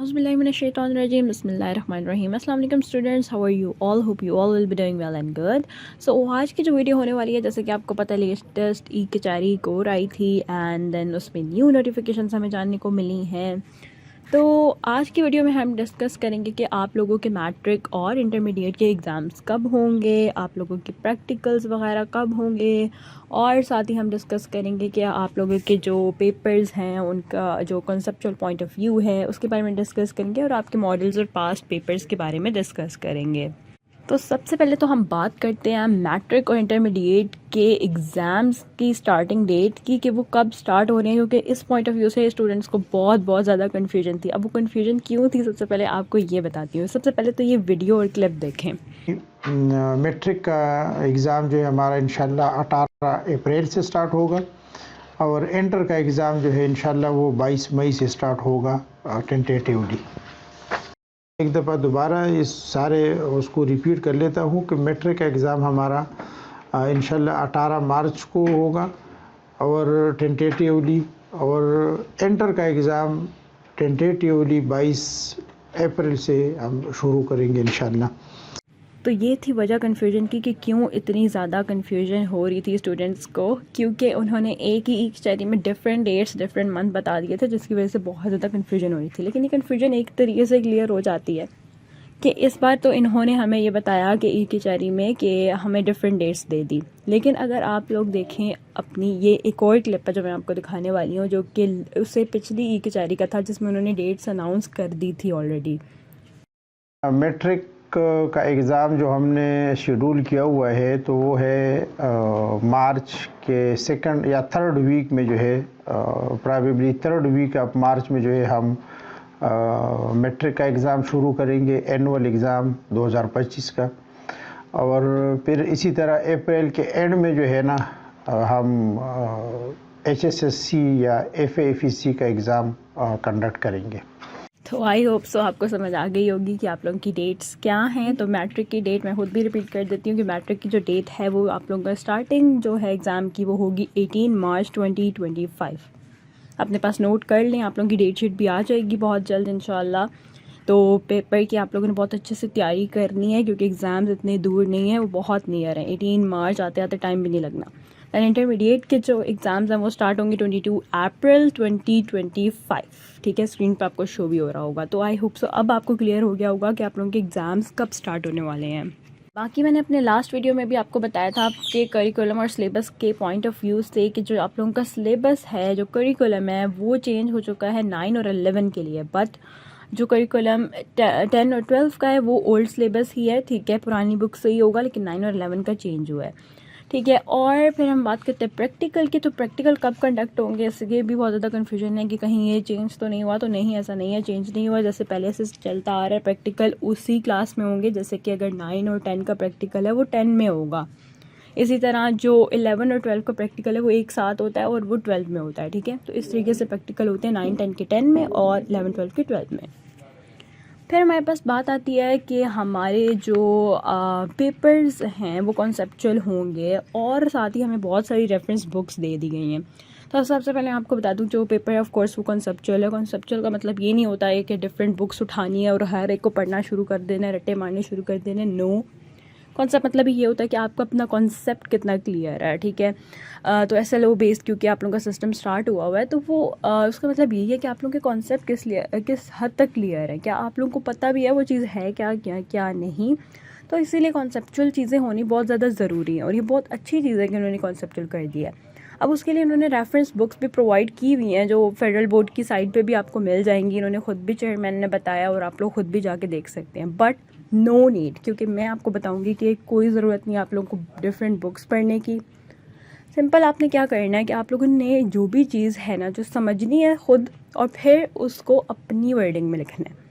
Auzubillahiminash-shaytanir-rajeem. Bismillahir-rahmanir-rahim. Assalamu alaikum students, how are you all? Hope you all will be doing well and good. So आज की जो video होने वाली है, जैसे कि आपको पता है लेटेस्ट ई कचहरी कोर आई थी एंड देन उसमें न्यू नोटिफिकेशंस हमें जानने को मिली हैं। तो आज की वीडियो में हम डिस्कस करेंगे कि आप लोगों के मैट्रिक और इंटरमीडिएट के एग्ज़ाम्स कब होंगे, आप लोगों के प्रैक्टिकल्स वगैरह कब होंगे, और साथ ही हम डिस्कस करेंगे कि आप लोगों के जो पेपर्स हैं उनका जो कॉन्सेप्चुअल पॉइंट ऑफ व्यू है उसके बारे में डिस्कस करेंगे, और आपके मॉडल्स और पास्ट पेपर्स के बारे में डिस्कस करेंगे। तो सबसे पहले तो हम बात करते हैं मैट्रिक और इंटरमीडिएट के एग्ज़ाम्स की स्टार्टिंग डेट की, कि वो कब स्टार्ट हो रहे हैं, क्योंकि इस पॉइंट ऑफ व्यू से स्टूडेंट्स को बहुत ज़्यादा कन्फ्यूजन थी। अब वो कन्फ्यूजन क्यों थी, सबसे पहले आपको ये बताती हूँ। सबसे पहले तो ये वीडियो और क्लिप देखें। मैट्रिक का एग्ज़ाम जो है हमारा इंशाल्लाह 18 अप्रैल से स्टार्ट होगा, और इंटर का एग्ज़ाम जो है इंशाल्लाह वो 22 मई से स्टार्ट होगा टेंटेटिवली। एक दफ़ा दोबारा इस सारे उसको रिपीट कर लेता हूँ कि मैट्रिक का एग्ज़ाम हमारा इंशाल्लाह 18 मार्च को होगा और टेंटेटिवली, और इंटर का एग्ज़ाम टेंटेटिवली 22 अप्रैल से हम शुरू करेंगे इंशाल्लाह। तो ये थी वजह कन्फ्यूजन की कि क्यों इतनी ज़्यादा कन्फ्यूजन हो रही थी स्टूडेंट्स को, क्योंकि उन्होंने एक ही कचहरी में डिफरेंट डेट्स डिफरेंट मंथ बता दिए थे, जिसकी वजह से बहुत ज़्यादा कन्फ्यूजन हो रही थी। लेकिन ये कन्फ्यूजन एक तरीके से क्लियर हो जाती है कि इस बार तो इन्होंने हमें ये बताया कि ई कचहरी में कि हमें डिफरेंट डेट्स दे दी। लेकिन अगर आप लोग देखें अपनी ये एक और क्लिप है जो मैं आपको दिखाने वाली हूँ, जो कि उससे पिछली ई कचहरी का था, जिसमें उन्होंने डेट्स अनाउंस कर दी थी ऑलरेडी। मैट्रिक का एग्ज़ाम जो हमने शेड्यूल किया हुआ है तो वो है मार्च के सेकंड या थर्ड वीक में, जो है probably third week of March में जो है हम मैट्रिक का एग्ज़ाम शुरू करेंगे, एनुअल एग्ज़ाम 2025 का। और फिर इसी तरह अप्रैल के एंड में जो है ना हम HSSC या FAFEC का एग्ज़ाम कंडक्ट करेंगे। तो आई होप सो आपको समझ आ गई होगी कि आप लोगों की डेट्स क्या हैं। तो मैट्रिक की डेट मैं खुद भी रिपीट कर देती हूँ कि मैट्रिक की जो डेट है वो आप लोगों का स्टार्टिंग जो है एग्ज़ाम की वो होगी 18 मार्च 2025। अपने पास नोट कर लें, आप लोगों की डेट शीट भी आ जाएगी बहुत जल्द इंशाल्लाह। तो पेपर की आप लोगों ने बहुत अच्छे से तैयारी करनी है, क्योंकि एग्ज़ाम्स इतने दूर नहीं है, वो बहुत नियर हैं। 18 मार्च आते आते टाइम भी नहीं लगना। दैन इंटरमीडिएट के जो एग्ज़ाम्स हैं वो स्टार्ट होंगे 22 अप्रैल 2025। ठीक है, स्क्रीन पे आपको शो भी हो रहा होगा। तो आई होप सो अब आपको क्लियर हो गया होगा कि आप लोगों के एग्ज़ाम्स कब स्टार्ट होने वाले हैं। बाकी मैंने अपने लास्ट वीडियो में भी आपको बताया था कि करिकुलम और सिलेबस के पॉइंट ऑफ व्यू से कि जो आप लोगों का सिलेबस है, जो करिकुलम है, वो चेंज हो चुका है 9 और 11 के लिए। बट जो करिकुलम 10 और 12 का है वो ओल्ड सिलेबस ही है। ठीक है, पुरानी बुक से ही होगा, लेकिन 9 और 11 का चेंज हुआ है। ठीक है, और फिर हम बात करते हैं प्रैक्टिकल की। तो प्रैक्टिकल कब कंडक्ट होंगे, इसके भी बहुत ज़्यादा कन्फ्यूजन है कि कहीं ये चेंज तो नहीं हुआ। तो नहीं, ऐसा नहीं है, चेंज नहीं हुआ। जैसे पहले से चलता आ रहा है, प्रैक्टिकल उसी क्लास में होंगे। जैसे कि अगर 9 और 10 का प्रैक्टिकल है वो 10 में होगा। इसी तरह जो 11 और 12 का प्रैक्टिकल है वो एक साथ होता है और वो 12 में होता है। ठीक है, तो इस तरीके से प्रैक्टिकल होते हैं 9 10 के 10 में और 11 12 के 12 में। फिर हमारे पास बात आती है कि हमारे जो पेपर्स हैं वो कॉन्सेप्चुअल होंगे, और साथ ही हमें बहुत सारी रेफरेंस बुक्स दे दी गई हैं। तो सबसे पहले आपको बता दूं, जो पेपर है ऑफ कोर्स वो कॉन्सेप्चुअल है। कॉन्सेप्चुअल का मतलब ये नहीं होता है कि डिफरेंट बुक्स उठानी है और हर एक को पढ़ना शुरू कर देना है, रट्टे मारने शुरू कर देने। नो, कॉन्सेप्ट मतलब ये होता है कि आपका अपना कॉन्सेप्ट कितना क्लियर है। ठीक है, तो SLO बेस्ड क्योंकि आप लोगों का सिस्टम स्टार्ट हुआ हुआ है, तो वो उसका मतलब यही है कि आप लोगों के कॉन्सेप्ट किस हद तक क्लियर है, क्या आप लोगों को पता भी है वो चीज़ है क्या क्या क्या नहीं। तो इसीलिए कॉन्सेप्चुअल चीज़ें होनी बहुत ज़्यादा ज़रूरी है, और ये बहुत अच्छी चीज़ है कि उन्होंने कॉन्सेप्चुअल कर दिया है। अब उसके लिए उन्होंने रेफरेंस बुक्स भी प्रोवाइड की हुई हैं, जो फेडरल बोर्ड की साइट पे भी आपको मिल जाएंगी। इन्होंने खुद भी, चेयरमैन ने बताया, और आप लोग खुद भी जाके देख सकते हैं। बट नो नीड, क्योंकि मैं आपको बताऊंगी कि कोई ज़रूरत नहीं आप लोगों को डिफरेंट बुक्स पढ़ने की। सिंपल आपने क्या करना है कि आप लोगों ने जो भी चीज़ है ना जो समझनी है खुद, और फिर उसको अपनी वर्डिंग में लिखना है।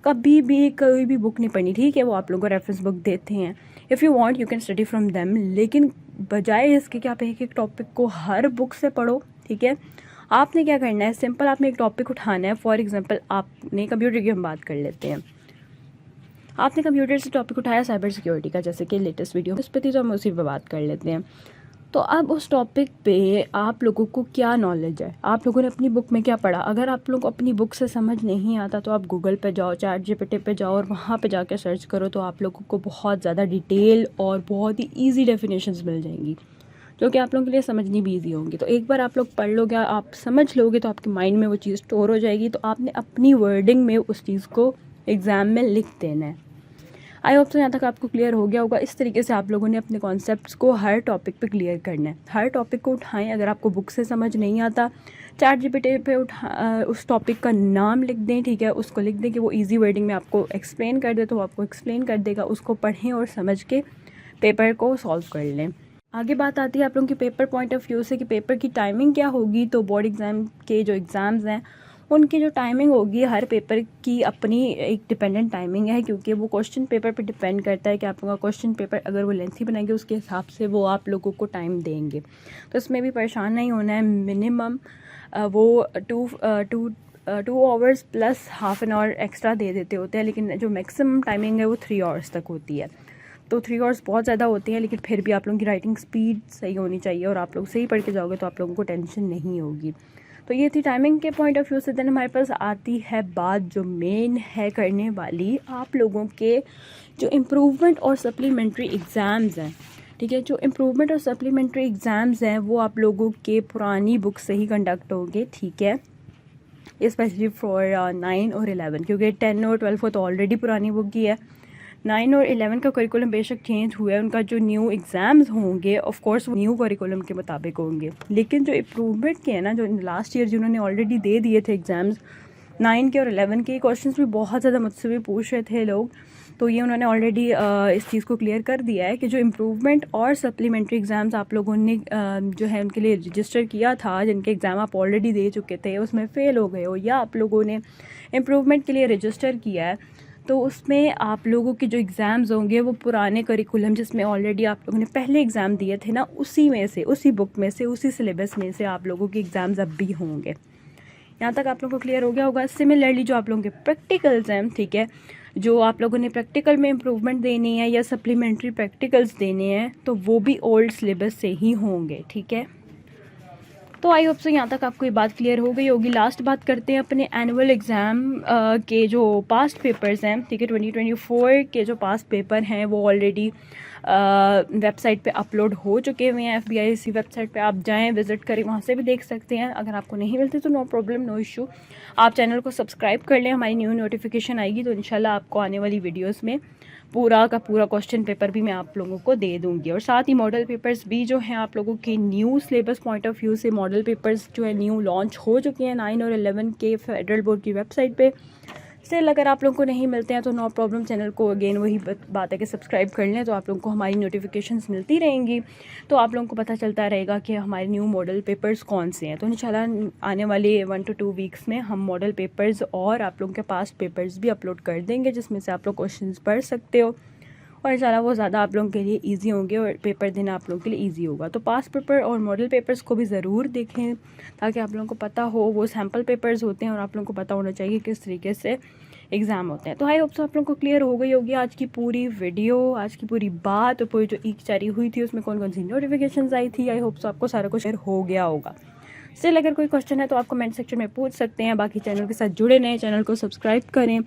कभी भी कोई भी बुक नहीं पढ़नी। ठीक है, वो आप लोगों को रेफरेंस बुक देते हैं, if you want you can study from them, लेकिन बजाय इसके कि आप एक एक टॉपिक को हर बुक से पढ़ो। ठीक है, आपने क्या करना है, सिंपल आपने एक टॉपिक उठाना है। फॉर एग्जांपल आपने कंप्यूटर की हम बात कर लेते हैं। आपने कंप्यूटर से टॉपिक उठाया साइबर सिक्योरिटी का, जैसे कि लेटेस्ट वीडियो इस पर थी, तो हम उसी पर बात कर लेते हैं। तो अब उस टॉपिक पे आप लोगों को क्या नॉलेज है, आप लोगों ने अपनी बुक में क्या पढ़ा। अगर आप लोग अपनी बुक से समझ नहीं आता तो आप गूगल पे जाओ, चैट जीपीटी पे जाओ और वहाँ पे जाके सर्च करो, तो आप लोगों को बहुत ज़्यादा डिटेल और बहुत ही ईजी डेफिनेशंस मिल जाएंगी जो कि आप लोगों के लिए समझनी भी ईजी होंगी। तो एक बार आप लोग पढ़ लोगे, आप समझ लोगे, तो आपके माइंड में वो चीज़ स्टोर हो जाएगी। तो आपने अपनी वर्डिंग में उस चीज़ को एग्ज़ाम में लिख देना है। आई होप तो यहाँ तक आपको क्लियर हो गया होगा। इस तरीके से आप लोगों ने अपने कॉन्सेप्ट्स को हर टॉपिक पे क्लियर करना है। हर टॉपिक को उठाएं। अगर आपको बुक से समझ नहीं आता, चैट जीपीटी पे उस टॉपिक का नाम लिख दें, ठीक है, उसको लिख दें कि वो इजी वर्डिंग में आपको एक्सप्लेन कर दे, तो वो आपको एक्सप्लेन कर देगा। उसको पढ़ें और समझ के पेपर को सॉल्व कर लें। आगे बात आती है आप लोगों के पेपर पॉइंट ऑफ व्यू से कि पेपर की टाइमिंग क्या होगी। तो बोर्ड एग्ज़ाम के जो एग्ज़ाम्स हैं उनकी जो टाइमिंग होगी, हर पेपर की अपनी एक डिपेंडेंट टाइमिंग है, क्योंकि वो क्वेश्चन पेपर पे डिपेंड करता है कि आप लोगों का क्वेश्चन पेपर अगर वो लेंथी बनाएंगे उसके हिसाब से वो आप लोगों को टाइम देंगे। तो इसमें भी परेशान नहीं होना है। मिनिमम वो two hours plus half an hour extra दे देते होते हैं, लेकिन जो मैक्सिमम टाइमिंग है वो 3 आवर्स तक होती है। तो 3 आवर्स बहुत ज़्यादा होती हैं, लेकिन फिर भी आप लोगों की राइटिंग स्पीड सही होनी चाहिए और आप लोग सही पढ़ के जाओगे तो आप लोगों को टेंशन नहीं होगी। तो ये थी टाइमिंग के पॉइंट ऑफ व्यू से। देन हमारे पास आती है बात जो मेन है करने वाली, आप लोगों के जो इम्प्रूवमेंट और सप्लीमेंट्री एग्ज़ाम्स हैं, ठीक है। जो इम्प्रूवमेंट और सप्लीमेंट्री एग्ज़ाम्स हैं वो आप लोगों के पुरानी बुक से ही कंडक्ट होंगे, ठीक है, स्पेशली फॉर 9 और 11, क्योंकि 10 और 12 तो ऑलरेडी पुरानी बुक ही है। 9 और 11 का करिकुलम बेशक चेंज हुआ है, उनका जो न्यू एग्ज़ाम्स होंगे ऑफ कोर्स वो न्यू करिकुलम के मुताबिक होंगे, लेकिन जो इम्प्रूवमेंट के हैं ना, जो लास्ट ईयर जिन्होंने ऑलरेडी दे दिए थे एग्ज़ाम्स 9 के और 11 के, क्वेश्चंस भी बहुत ज़्यादा मुझसे भी पूछ रहे थे लोग, तो ये उन्होंने ऑलरेडी इस चीज़ को क्लियर कर दिया है कि जो इम्प्रूवमेंट और सप्लीमेंट्री एग्ज़ाम्स आप लोगों ने जो है उनके लिए रजिस्टर किया था, जिनके एग्ज़ाम आप ऑलरेडी दे चुके थे, उसमें फ़ेल हो गए हो, या आप लोगों ने इम्प्रूवमेंट के लिए रजिस्टर किया है, तो उसमें आप लोगों के जो एग्ज़ाम्स होंगे वो पुराने करिकुलम जिसमें ऑलरेडी आप लोगों ने पहले एग्ज़ाम दिए थे ना, उसी में से, उसी बुक में से, उसी सिलेबस में से आप लोगों के एग्ज़ाम्स अब भी होंगे। यहाँ तक आप लोगों को क्लियर हो गया होगा। सिमिलरली जो आप लोगों के प्रैक्टिकल्स हैं, ठीक है, जो आप लोगों ने प्रैक्टिकल में इम्प्रूवमेंट देनी है या सप्लीमेंट्री प्रैक्टिकल्स देने हैं, तो वो भी ओल्ड सिलेबस से ही होंगे, ठीक है। तो आई होप सो यहाँ तक आपको ये बात क्लियर हो गई होगी। लास्ट बात करते हैं अपने एनुअल एग्ज़ाम के जो पास्ट पेपर्स हैं, ठीक है। 2024 के जो पास्ट पेपर हैं वो ऑलरेडी वेबसाइट पे अपलोड हो चुके हुए हैं। FBIC वेबसाइट पे आप जाएं, विज़िट करें, वहाँ से भी देख सकते हैं। अगर आपको नहीं मिलते तो नो प्रॉब्लम, नो इशू, आप चैनल को सब्सक्राइब कर लें, हमारी न्यू नोटिफिकेशन आएगी तो इंशाल्लाह आपको आने वाली वीडियोस में पूरा का पूरा क्वेश्चन पेपर भी मैं आप लोगों को दे दूंगी। और साथ ही मॉडल पेपर्स भी जो हैं आप लोगों के new syllabus point of view से मॉडल पेपर्स जो है न्यू लॉन्च हो चुके हैं 9 और 11 के फेडरल बोर्ड की वेबसाइट पे। स्टिल अगर आप लोगों को नहीं मिलते हैं तो नो प्रॉब्लम, चैनल को अगेन वही बात है कि सब्सक्राइब कर लें, तो आप लोगों को हमारी नोटिफिकेशंस मिलती रहेंगी, तो आप लोगों को पता चलता रहेगा कि हमारे न्यू मॉडल पेपर्स कौन से हैं। तो इंशाल्लाह आने वाले 1 to 2 वीक्स में हम मॉडल पेपर्स और आप लोगों के पास्ट पेपर्स भी अपलोड कर देंगे, जिसमें से आप लोग क्वेश्चन पढ़ सकते हो और इंशाल्लाह वो ज़्यादा आप लोगों के लिए ईजी होंगे और पेपर देना आप लोगों के लिए ईजी होगा। तो पास्ट पेपर और मॉडल पेपर्स को भी ज़रूर देखें ताकि आप लोगों को पता हो, वो सैम्पल पेपर्स होते हैं और आप लोगों को पता होना चाहिए किस तरीके से एग्ज़ाम होते हैं। तो आई होप सो आप लोगों को क्लियर हो गई होगी आज की पूरी वीडियो, आज की पूरी बात और पूरी जो ईक जारी हुई थी उसमें कौन कौन सी नोटिफिकेशंस आई थी। आई होप सो आपको सारा कुछ क्लियर हो गया होगा। स्टिल अगर कोई क्वेश्चन है तो आप कमेंट सेक्शन में पूछ सकते हैं। बाकी चैनल के साथ जुड़े रहें, चैनल को सब्सक्राइब करें,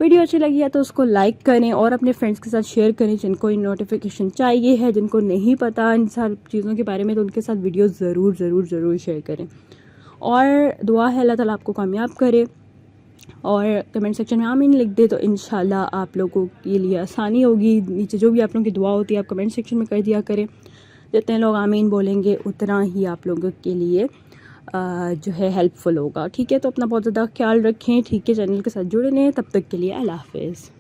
वीडियो अच्छी लगी है तो उसको लाइक करें और अपने फ्रेंड्स के साथ शेयर करें जिनको इन नोटिफिकेशन चाहिए है, जिनको नहीं पता इन सारी चीज़ों के बारे में, तो उनके साथ वीडियो ज़रूर ज़रूर ज़रूर शेयर करें। और दुआ है अल्लाह ताला आपको कामयाब करे और कमेंट सेक्शन में आमीन लिख दे तो इंशाल्लाह आप लोगों के लिए आसानी होगी। नीचे जो भी आप लोगों की दुआ होती है आप कमेंट सेक्शन में कर दिया करें, जितने लोग आमीन बोलेंगे उतना ही आप लोगों के लिए जो है हेल्पफुल होगा, ठीक है। तो अपना बहुत ज़्यादा ख्याल रखें, ठीक है। चैनल के साथ जुड़े रहें, तब तक के लिए अल्लाह हाफ़िज़।